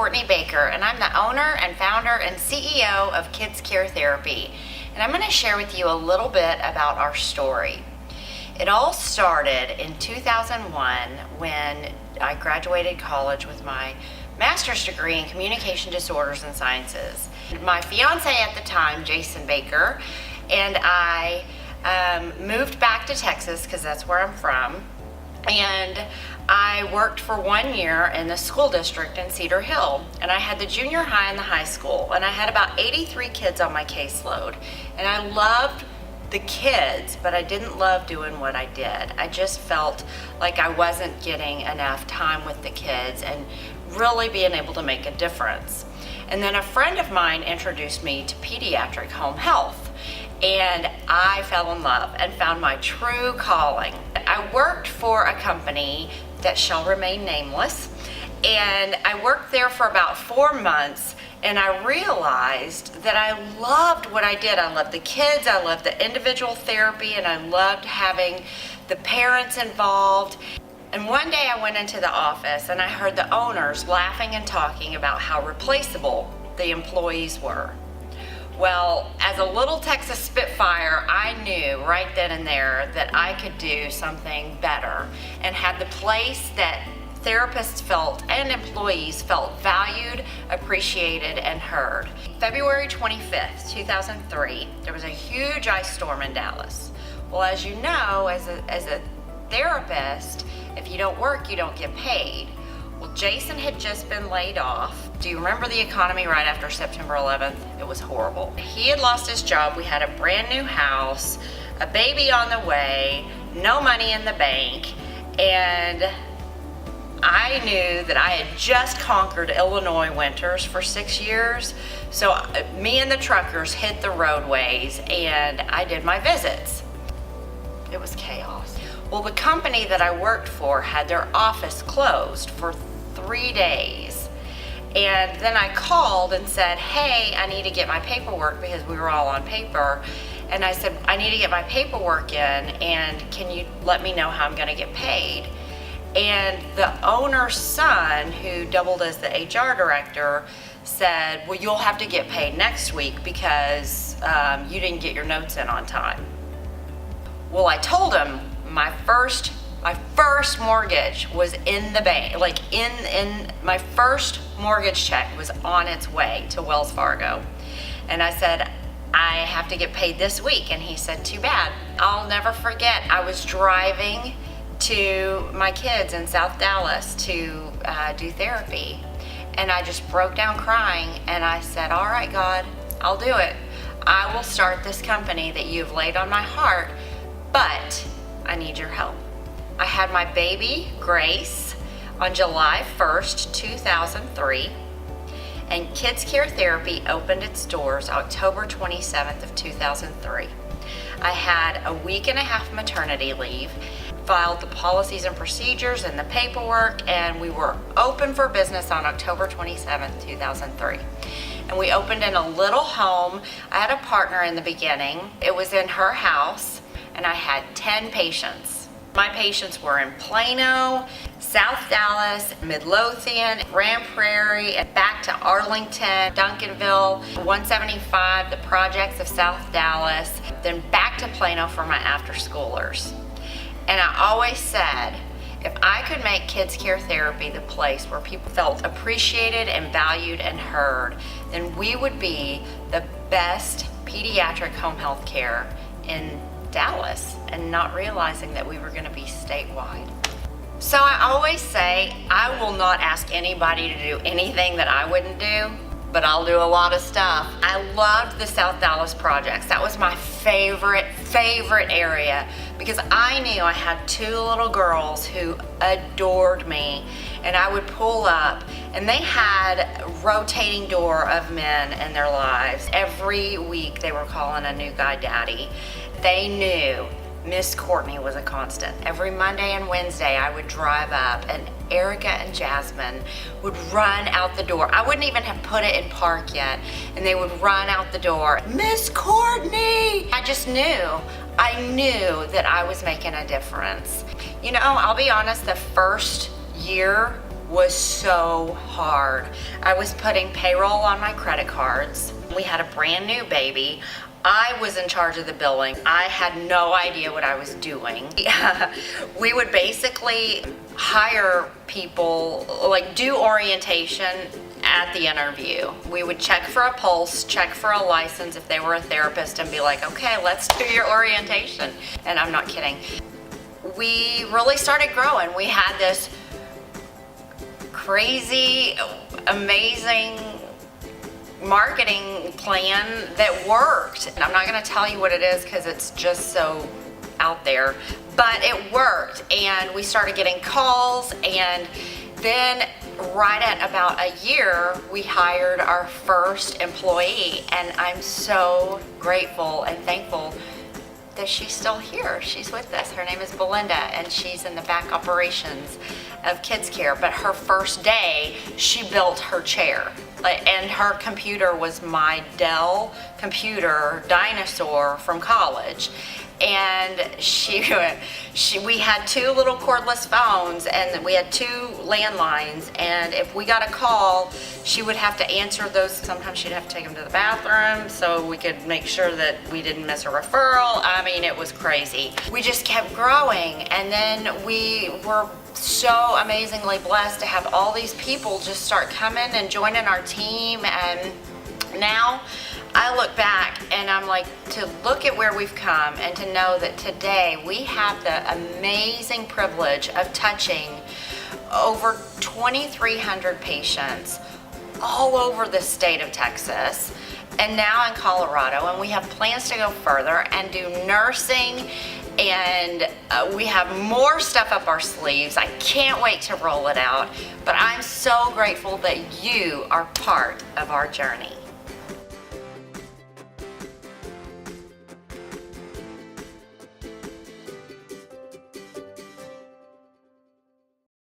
Cortney Baker, and I'm the owner and founder and CEO of KidsCare Therapy. And I'm going to share with you a little bit about our story. It all started in 2001 when I graduated college with my master's degree in communication disorders and sciences. My fiance at the time, Jason Baker, and I moved back to Texas because that's where I'm from. And I worked for 1 year in the school district in Cedar Hill, and I had the junior high and the high school, and I had about 83 kids on my caseload. And I loved the kids, but I didn't love doing what I did. I just felt like I wasn't getting enough time with the kids and really being able to make a difference. And then a friend of mine introduced me to pediatric home health, and I fell in love and found my true calling. I worked for a company that shall remain nameless, and I worked there for about 4 months, and I realized that I loved what I did. I loved the kids, I loved the individual therapy, and I loved having the parents involved. And one day I went into the office and I heard the owners laughing and talking about how replaceable the employees were. Well, as a little Texas Spitfire, I knew right then and there that I could do something better and had the place that therapists felt and employees felt valued, appreciated, and heard. February 25th, 2003, there was a huge ice storm in Dallas. Well, as you know, as a therapist, if you don't work, you don't get paid. Well, Jason had just been laid off. Do you remember the economy right after September 11th? It was horrible. He had lost his job. We had a brand new house, a baby on the way, no money in the bank, and I knew that I had just conquered Illinois winters for 6 years. So me and the truckers hit the roadways and I did my visits. It was chaos. Well, the company that I worked for had their office closed for 3 days. And then I called and said, hey, I need to get my paperwork, because we were all on paper. And I said, I need to get my paperwork in, and can you let me know how I'm gonna get paid? And the owner's son, who doubled as the HR director, said, well, you'll have to get paid next week because you didn't get your notes in on time. Well, I told him my first mortgage was in the bank, like in my first mortgage check was on its way to Wells Fargo. And I said, I have to get paid this week. And he said, too bad. I'll never forget, I was driving to my kids in South Dallas to do therapy. And I just broke down crying and I said, all right, God, I'll do it. I will start this company that you've laid on my heart, but I need your help. I had my baby, Grace, on July 1st, 2003, and KidsCare Therapy opened its doors October 27th of 2003. I had a 1.5 week maternity leave, filed the policies and procedures and the paperwork, and we were open for business on October 27th, 2003. And we opened in a little home. I had a partner in the beginning. It was in her house, and I had 10 patients. My patients were in Plano, South Dallas, Midlothian, Grand Prairie, and back to Arlington, Duncanville, 175, the projects of South Dallas, then back to Plano for my after-schoolers. And I always said, if I could make KidsCare Therapy the place where people felt appreciated and valued and heard, then we would be the best pediatric home health care in Dallas, and not realizing that we were going to be statewide. So I always say, I will not ask anybody to do anything that I wouldn't do, but I'll do a lot of stuff. I loved the South Dallas projects. That was my favorite area, because I knew I had 2 little girls who adored me, and I would pull up and they had a rotating door of men in their lives. Every week they were calling a new guy daddy. They knew Miss Cortney was a constant. Every Monday and Wednesday I would drive up and Erica and Jasmine would run out the door. I wouldn't even have put it in park yet, and they would run out the door, Miss Cortney! I knew that I was making a difference. You know, I'll be honest, the first year was so hard. I was putting payroll on my credit cards. We had a brand new baby. I was in charge of the billing. I had no idea what I was doing. We would basically hire people, like do orientation at the interview. We would check for a pulse, check for a license if they were a therapist, and be like, okay, let's do your orientation. And I'm not kidding. We really started growing. We had this crazy, amazing marketing plan that worked. And I'm not going to tell you what it is because it's just so out there, but it worked. And we started getting calls, and then right at about a year, we hired our first employee, and I'm so grateful and thankful that she's still here. She's with us. Her name is Belinda, and she's in the back operations of KidsCare. But her first day, she built her chair, and her computer was my Dell computer dinosaur from college. And we had two little cordless phones, and we had two landlines, and if we got a call, she would have to answer those. Sometimes she'd have to take them to the bathroom so we could make sure that we didn't miss a referral. I mean, it was crazy. We just kept growing, and then we were so amazingly blessed to have all these people just start coming and joining our team. And now I look back and I'm like, to look at where we've come and to know that today we have the amazing privilege of touching over 2,300 patients all over the state of Texas and now in Colorado, and we have plans to go further and do nursing, and we have more stuff up our sleeves. I can't wait to roll it out, but I'm so grateful that you are part of our journey.